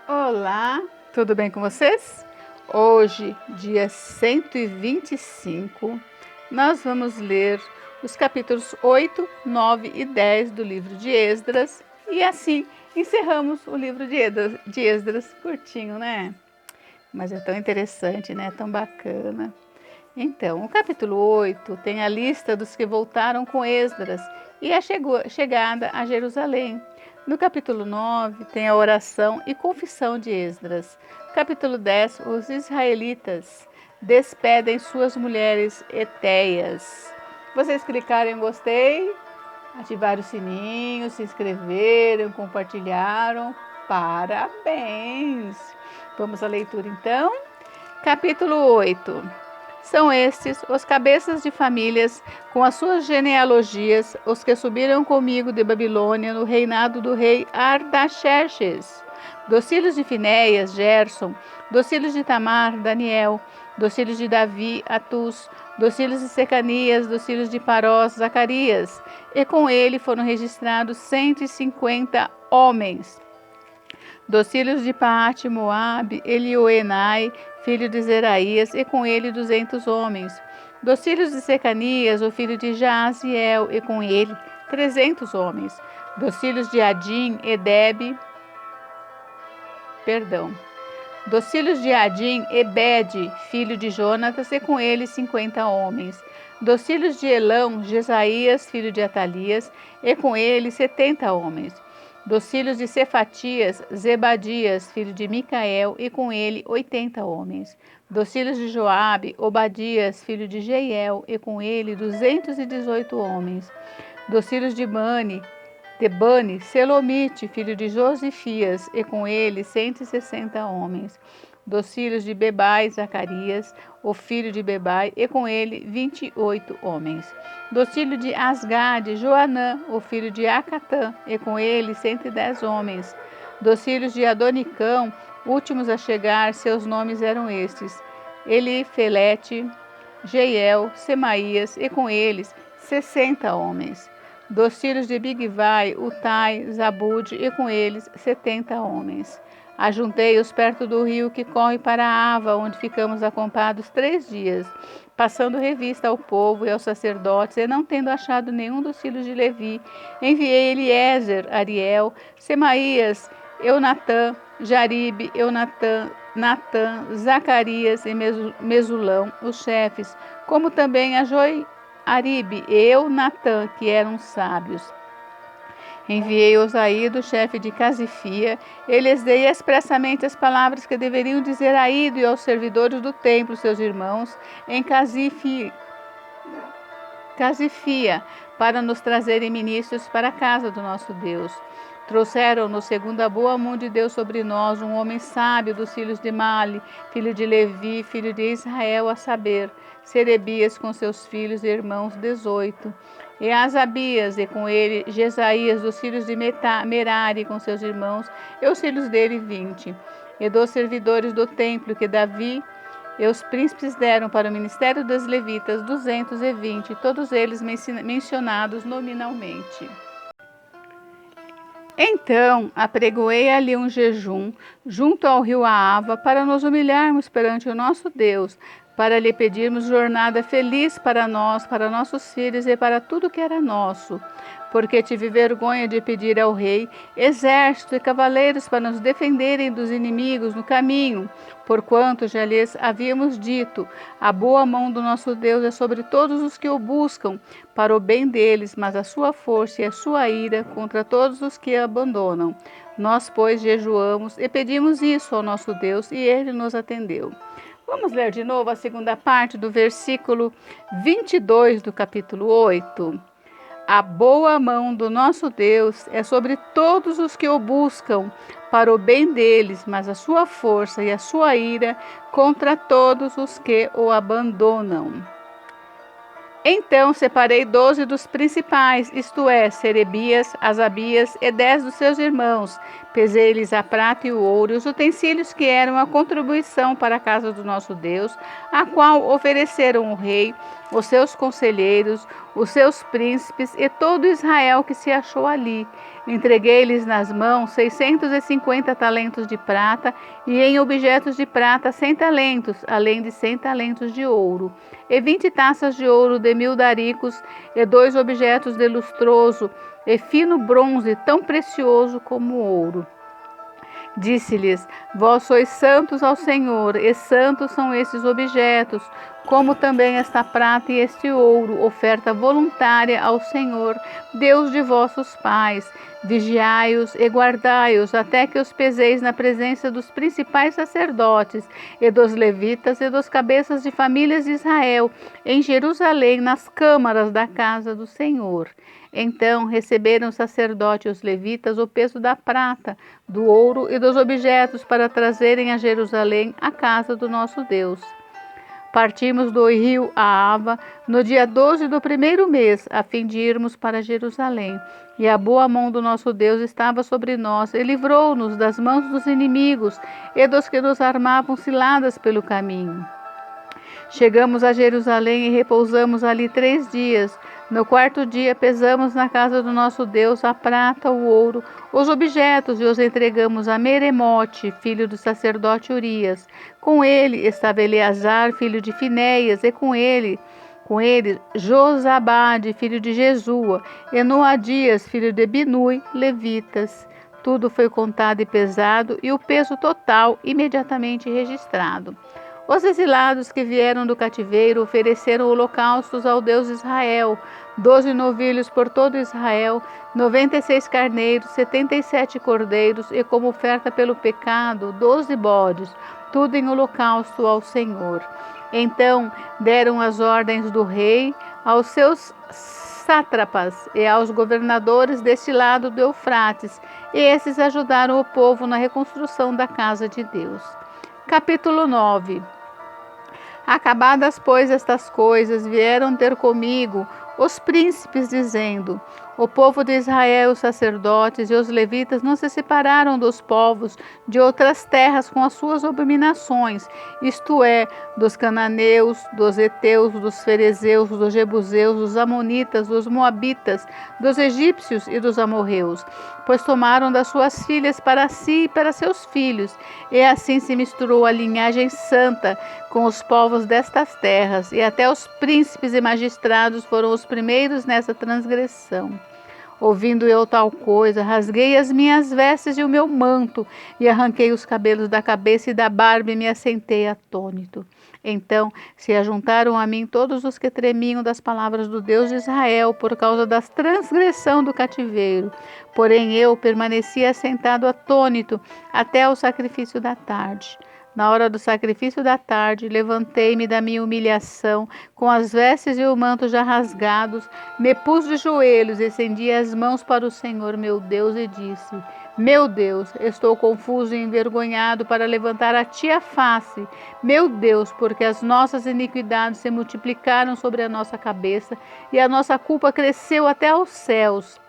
Olá, tudo bem com vocês? Hoje, dia 125, nós vamos ler os capítulos 8, 9 e 10 do livro de Esdras e assim encerramos o livro de Esdras, curtinho, né? Mas é tão interessante, né? Tão bacana. Então, o capítulo 8 tem a lista dos que voltaram com Esdras e a chegada a Jerusalém. No capítulo 9 tem a oração e confissão de Esdras. Capítulo 10, os israelitas despedem suas mulheres etéias. Vocês clicaram em gostei, ativaram o sininho, se inscreveram, compartilharam. Parabéns! Vamos à leitura então. Capítulo 8. São estes os cabeças de famílias, com as suas genealogias, os que subiram comigo de Babilônia no reinado do rei Artaxerxes. Dos filhos de Finéias, Gerson. Dos filhos de Tamar, Daniel. Dos filhos de Davi, Atus. Dos filhos de Secanias, dos filhos de Parós, Zacarias. E com ele foram registrados 150 homens. Dos filhos de Paate, Moabe, Elioenai, filho de Zeraías, e com ele 200 homens. Dos filhos de Secanias, o filho de Jaaziel, e com ele 300 homens. Dos filhos de Adim, Dos filhos de Adim, Ebede, filho de Jonatas, e com ele 50 homens. Dos filhos de Elão, Jesaías, filho de Atalias, e com ele 70 homens. Dos filhos de Cefatias, Zebadias, filho de Micael, e com ele 80 homens. Dos filhos de Joabe, Obadias, filho de Jeiel, e com ele 218 homens. Dos filhos de Bani, Selomite, filho de Josifias, e com ele 160 homens. Dos filhos de Bebai, Zacarias, o filho de Bebai, e com ele 28 homens. Dos filhos de Asgade, Joanã, o filho de Acatã, e com ele 110 homens. Dos filhos de Adonicão, últimos a chegar, seus nomes eram estes: Elifelete, Jeiel, Semaías, e com eles 60 homens. Dos filhos de Bigvai, Utai, Zabude, e com eles 70 homens. Ajuntei-os perto do rio que corre para Ava, onde ficamos acampados 3 dias, passando revista ao povo e aos sacerdotes, e não tendo achado nenhum dos filhos de Levi, enviei Eliezer, Ariel, Semaías, Eunatã, Jaribe, Natã, Zacarias e Mesulão, os chefes, como também a Joiaribe e Eunatã, que eram sábios. Enviei Osaido, chefe de Casifia, e lhes dei expressamente as palavras que deveriam dizer a Ido e aos servidores do templo, seus irmãos, em Casifia, para nos trazerem ministros para a casa do nosso Deus. Trouxeram-nos, segundo a boa mão de Deus sobre nós, um homem sábio dos filhos de Mali, filho de Levi, filho de Israel, a saber, Serebias com seus filhos e irmãos 18. E Asabias, e com ele Jesaías, dos filhos de Merari, com seus irmãos, e os filhos dele 20. E dos servidores do templo que Davi e os príncipes deram para o ministério dos levitas 220, todos eles mencionados nominalmente. Então apregoei ali um jejum junto ao rio Aava para nos humilharmos perante o nosso Deus, para lhe pedirmos jornada feliz para nós, para nossos filhos e para tudo que era nosso. Porque tive vergonha de pedir ao rei exército e cavaleiros para nos defenderem dos inimigos no caminho, porquanto já lhes havíamos dito: a boa mão do nosso Deus é sobre todos os que o buscam, para o bem deles, mas a sua força e a sua ira contra todos os que a abandonam. Nós, pois, jejuamos e pedimos isso ao nosso Deus, e ele nos atendeu. Vamos ler de novo a segunda parte do versículo 22 do capítulo 8. A boa mão do nosso Deus é sobre todos os que o buscam, para o bem deles, mas a sua força e a sua ira contra todos os que o abandonam. Então separei 12 dos principais, isto é, Serebias, Asabias e 10 dos seus irmãos, Pesei-lhes a prata e o ouro e os utensílios que eram a contribuição para a casa do nosso Deus, a qual ofereceram o rei, os seus conselheiros, os seus príncipes e todo Israel que se achou ali. Entreguei-lhes nas mãos 650 talentos de prata e em objetos de prata 100 talentos, além de 100 talentos de ouro, e 20 taças de ouro de 1000 daricos e 2 objetos de lustroso e fino bronze tão precioso como o ouro. Disse-lhes: Vós sois santos ao Senhor, e santos são esses objetos, como também esta prata e este ouro, oferta voluntária ao Senhor, Deus de vossos pais. Vigiai-os e guardai-os, até que os peseis na presença dos principais sacerdotes, e dos levitas, e dos cabeças de famílias de Israel, em Jerusalém, nas câmaras da casa do Senhor. Então receberam os sacerdotes e os levitas o peso da prata, do ouro e dos objetos para trazerem a Jerusalém a casa do nosso Deus. Partimos do rio Ahava no dia 12 do primeiro mês, a fim de irmos para Jerusalém. E a boa mão do nosso Deus estava sobre nós, e livrou-nos das mãos dos inimigos e dos que nos armavam ciladas pelo caminho. Chegamos a Jerusalém e repousamos ali 3 dias. No 4º dia pesamos na casa do nosso Deus a prata, o ouro, os objetos, e os entregamos a Meremote, filho do sacerdote Urias. Com ele estava Eleazar, filho de Finéias, e com ele Josabade, filho de Jesua, e Noadias, filho de Binui, levitas. Tudo foi contado e pesado, e o peso total imediatamente registrado. Os exilados que vieram do cativeiro ofereceram holocaustos ao Deus de Israel, 12 novilhos por todo Israel, 96 carneiros, 77 cordeiros e como oferta pelo pecado, 12 bodes, tudo em holocausto ao Senhor. Então deram as ordens do rei aos seus sátrapas e aos governadores deste lado do Eufrates, e esses ajudaram o povo na reconstrução da casa de Deus. Capítulo 9. Acabadas, pois, estas coisas, vieram ter comigo os príncipes, dizendo: O povo de Israel, os sacerdotes e os levitas não se separaram dos povos de outras terras com as suas abominações, isto é, dos cananeus, dos heteus, dos ferezeus, dos jebuseus, dos amonitas, dos moabitas, dos egípcios e dos amorreus, pois tomaram das suas filhas para si e para seus filhos, e assim se misturou a linhagem santa com os povos destas terras, e até os príncipes e magistrados foram os primeiros nessa transgressão. Ouvindo eu tal coisa, rasguei as minhas vestes e o meu manto, e arranquei os cabelos da cabeça e da barba e me assentei atônito. Então se ajuntaram a mim todos os que tremiam das palavras do Deus de Israel por causa da transgressão do cativeiro. Porém eu permaneci assentado atônito até o sacrifício da tarde. Na hora do sacrifício da tarde, levantei-me da minha humilhação, com as vestes e o manto já rasgados, me pus de joelhos, estendi as mãos para o Senhor meu Deus e disse: Meu Deus, estou confuso e envergonhado para levantar a ti a face. Meu Deus, porque as nossas iniquidades se multiplicaram sobre a nossa cabeça e a nossa culpa cresceu até aos céus.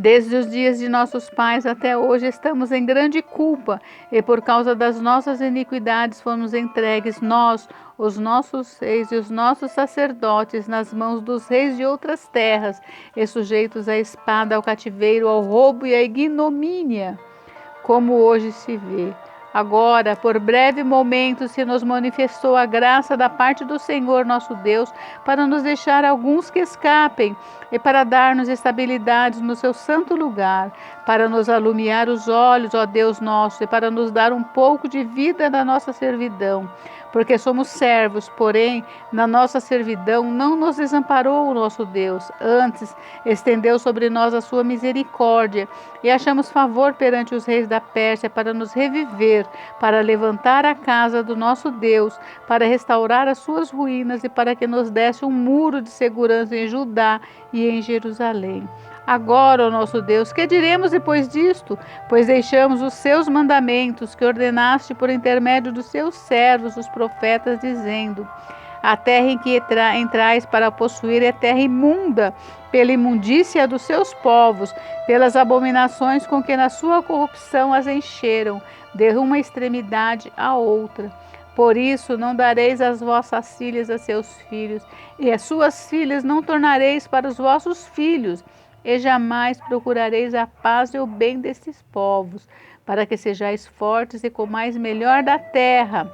Desde os dias de nossos pais até hoje estamos em grande culpa, e por causa das nossas iniquidades fomos entregues nós, os nossos reis e os nossos sacerdotes, nas mãos dos reis de outras terras, e sujeitos à espada, ao cativeiro, ao roubo e à ignomínia, como hoje se vê. Agora, por breve momento, se nos manifestou a graça da parte do Senhor nosso Deus para nos deixar alguns que escapem e para dar-nos estabilidade no seu santo lugar, para nos alumiar os olhos, ó Deus nosso, e para nos dar um pouco de vida na nossa servidão. Porque somos servos, porém, na nossa servidão não nos desamparou o nosso Deus. Antes, estendeu sobre nós a sua misericórdia e achamos favor perante os reis da Pérsia para nos reviver, para levantar a casa do nosso Deus, para restaurar as suas ruínas e para que nos desse um muro de segurança em Judá e em Jerusalém. Agora, ó nosso Deus, que diremos depois disto? Pois deixamos os seus mandamentos que ordenaste por intermédio dos seus servos, os profetas, dizendo: A terra em que entrais para possuir é terra imunda, pela imundícia dos seus povos, pelas abominações com que na sua corrupção as encheram, de uma extremidade à outra. Por isso não dareis as vossas filhas a seus filhos, e as suas filhas não tornareis para os vossos filhos, e jamais procurareis a paz e o bem destes povos, para que sejais fortes e comais melhor da terra,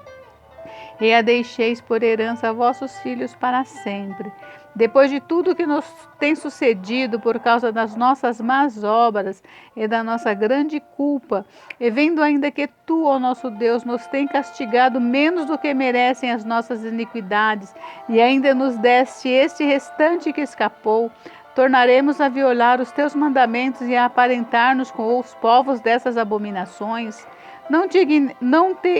e a deixeis por herança a vossos filhos para sempre. Depois de tudo que nos tem sucedido por causa das nossas más obras e da nossa grande culpa, e vendo ainda que tu, ó nosso Deus, nos tem castigado menos do que merecem as nossas iniquidades, e ainda nos deste este restante que escapou, tornaremos a violar os teus mandamentos e a aparentar-nos com os povos dessas abominações? Não te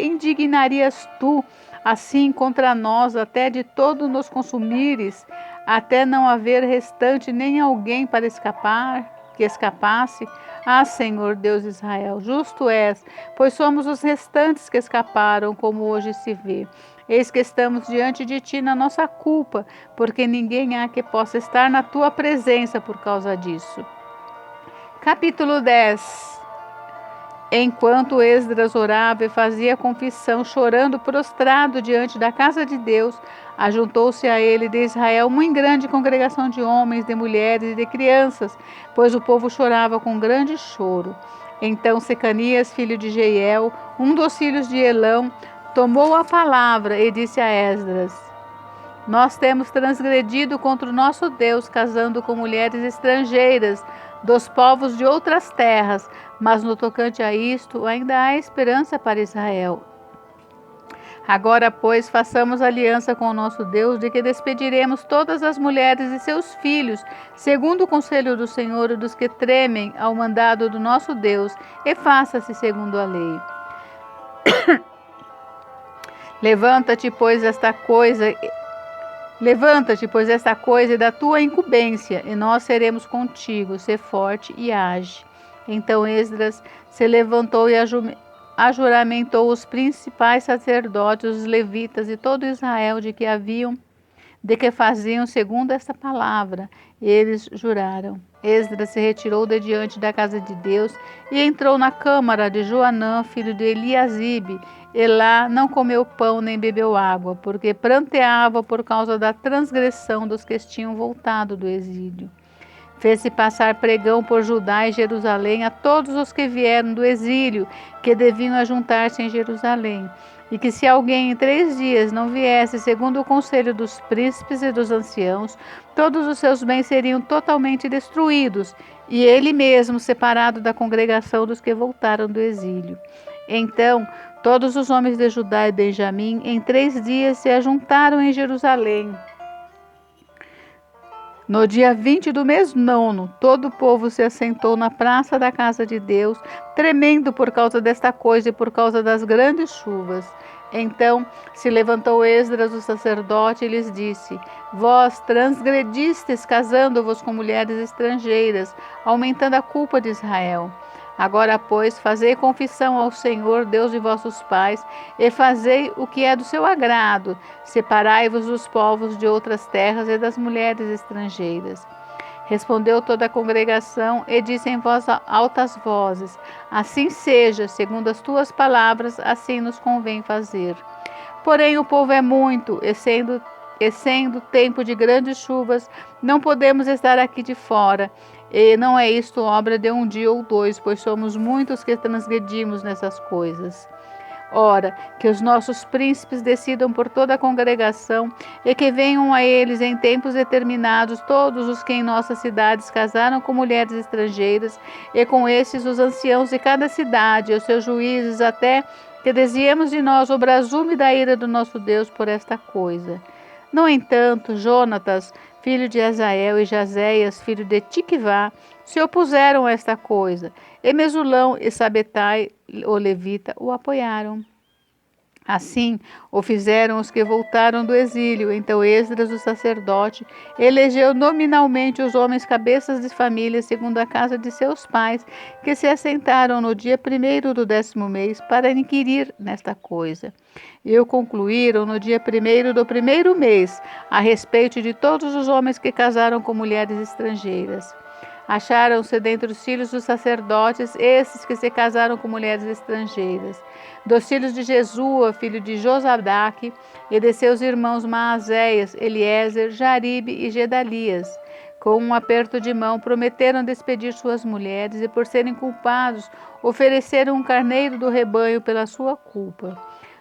indignarias tu assim contra nós, até de todo nos consumires, até não haver restante nem alguém para que escapasse? Ah, Senhor Deus de Israel, justo és, pois somos os restantes que escaparam, como hoje se vê. Eis que estamos diante de ti na nossa culpa, porque ninguém há que possa estar na tua presença por causa disso. Capítulo 10. Enquanto Esdras orava e fazia confissão, chorando prostrado diante da casa de Deus, ajuntou-se a ele de Israel uma grande congregação de homens, de mulheres e de crianças, pois o povo chorava com grande choro. Então Secanias, filho de Jeiel, um dos filhos de Elão, tomou a palavra e disse a Esdras: Nós temos transgredido contra o nosso Deus, casando com mulheres estrangeiras, dos povos de outras terras, mas no tocante a isto, ainda há esperança para Israel. Agora, pois, façamos aliança com o nosso Deus, de que despediremos todas as mulheres e seus filhos, segundo o conselho do Senhor e dos que tremem ao mandado do nosso Deus, e faça-se segundo a lei. Levanta-te, pois, esta coisa e da tua incumbência, e nós seremos contigo. Sê forte e age. Então Esdras se levantou e ajuramentou os principais sacerdotes, os levitas e todo Israel de que faziam segundo esta palavra. Eles juraram. Esdras se retirou de diante da casa de Deus e entrou na câmara de Joanã, filho de Eliasibe, e lá não comeu pão nem bebeu água, porque pranteava por causa da transgressão dos que tinham voltado do exílio. Fez-se passar pregão por Judá e Jerusalém a todos os que vieram do exílio, que deviam ajuntar-se em Jerusalém, e que se alguém em 3 dias não viesse segundo o conselho dos príncipes e dos anciãos, todos os seus bens seriam totalmente destruídos, e ele mesmo separado da congregação dos que voltaram do exílio. Então, todos os homens de Judá e Benjamim em 3 dias se ajuntaram em Jerusalém. No dia 20 do mês 9, todo o povo se assentou na praça da casa de Deus, tremendo por causa desta coisa e por causa das grandes chuvas. Então se levantou Esdras, o sacerdote, e lhes disse: Vós transgredistes, casando-vos com mulheres estrangeiras, aumentando a culpa de Israel. Agora, pois, fazei confissão ao Senhor, Deus de vossos pais, e fazei o que é do seu agrado. Separai-vos dos povos de outras terras e das mulheres estrangeiras. Respondeu toda a congregação e disse em altas vozes: Assim seja, segundo as tuas palavras, assim nos convém fazer. Porém o povo é muito, e sendo tempo de grandes chuvas, não podemos estar aqui de fora. E não é isto obra de 1 dia ou 2, pois somos muitos que transgredimos nessas coisas. Ora, que os nossos príncipes decidam por toda a congregação, e que venham a eles em tempos determinados todos os que em nossas cidades casaram com mulheres estrangeiras, e com esses os anciãos de cada cidade, e os seus juízes, até que desviemos de nós o brasume da ira do nosso Deus por esta coisa. No entanto, Jonatas, filho de Azael, e Jazéias, filho de Tiquivá, se opuseram a esta coisa, e Mesulão e Sabetai, o levita, o apoiaram. Assim o fizeram os que voltaram do exílio. Então Esdras, o sacerdote, elegeu nominalmente os homens cabeças de família, segundo a casa de seus pais, que se assentaram no dia 1º do 10º mês para inquirir nesta coisa. E o concluíram no dia 1º do 1º mês, a respeito de todos os homens que casaram com mulheres estrangeiras. Acharam-se dentre os filhos dos sacerdotes esses que se casaram com mulheres estrangeiras. Dos filhos de Jesua, filho de Josadaque, e de seus irmãos Maazéias, Eliezer, Jaribe e Gedalias. Com um aperto de mão, prometeram despedir suas mulheres e, por serem culpados, ofereceram um carneiro do rebanho pela sua culpa.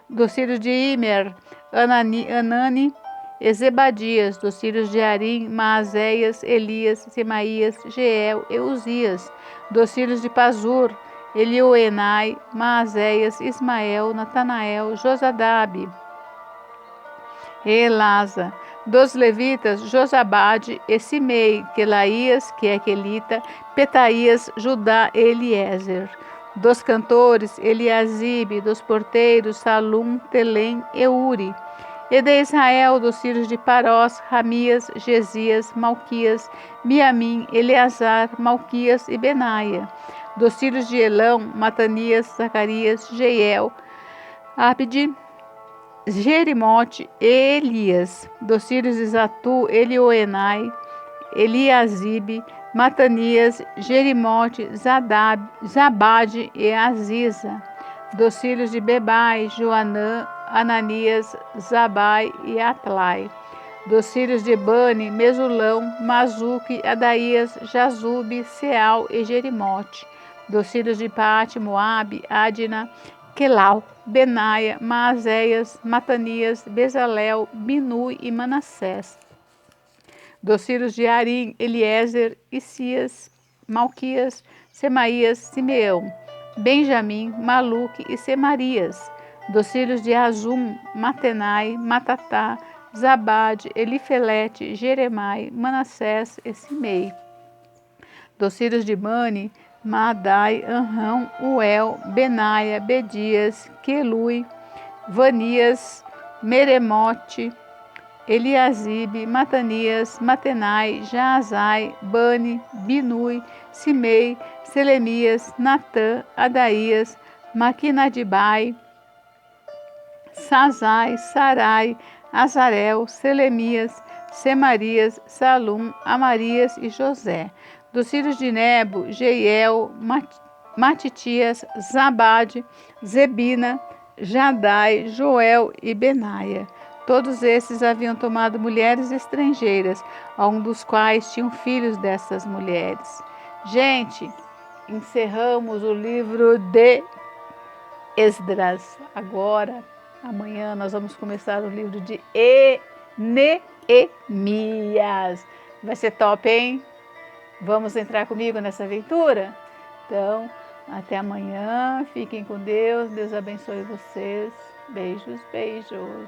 Dos filhos de Imer, Anani e Zebadias. Dos filhos de Arim, Maazéias, Elias, Semaías, Jeiel e Uzias. Dos filhos de Pazur, Elioenai, Maazéias, Ismael, Natanael, Josadabe e Elasa. Dos levitas, Josabade e Simei, Quelaías, que é Quelita, Petaías, Judá e Eliezer. Dos cantores, Eliasibe. Dos porteiros, Salum, Telém e Uri. E de Israel, dos filhos de Parós, Ramias, Gesias, Malquias, Miamim, Eleazar, Malquias e Benaia. Dos filhos de Elão, Matanias, Zacarias, Jeiel, Abde, Jerimote e Elias. Dos filhos de Zatu, Elioenai, Eliasibe, Matanias, Jerimote, Zabade e Aziza. Dos filhos de Bebai, Joanã, Ananias, Zabai e Atlai. Dos filhos de Bani, Mesulão, Mazuque, Adaías, Jazube, Seal e Jerimote. Dos filhos de Paate, Moabe, Adna, Quelau, Benaia, Maazéias, Matanias, Bezalel, Binui e Manassés. Dos filhos de Arim, Eliezer, Isias, Malquias, Semaías, Simeão, Benjamim, Maluque e Semarias. Dos filhos de Azum, Matenai, Matatá, Zabade, Elifelete, Jeremai, Manassés e Simei. Dos filhos de Bani, Maadai, Anrão, Uel, Benaia, Bedias, Quelui, Vanias, Meremote, Eliasibe, Matanias, Matenai, Jaazai, Bani, Binui, Simei, Selemias, Natã, Adaías, Maquinadibai, Sazai, Sarai, Azarel, Selemias, Semarias, Salum, Amarias e José. Dos filhos de Nebo, Jeiel, Matitias, Zabade, Zebina, Jadai, Joel e Benaia. Todos esses haviam tomado mulheres estrangeiras, a um dos quais tinham filhos dessas mulheres. Gente, encerramos o livro de Esdras. Agora, amanhã, nós vamos começar o livro de Neemias. Vai ser top, hein? Vamos entrar comigo nessa aventura? Então, até amanhã. Fiquem com Deus. Deus abençoe vocês. Beijos, beijos.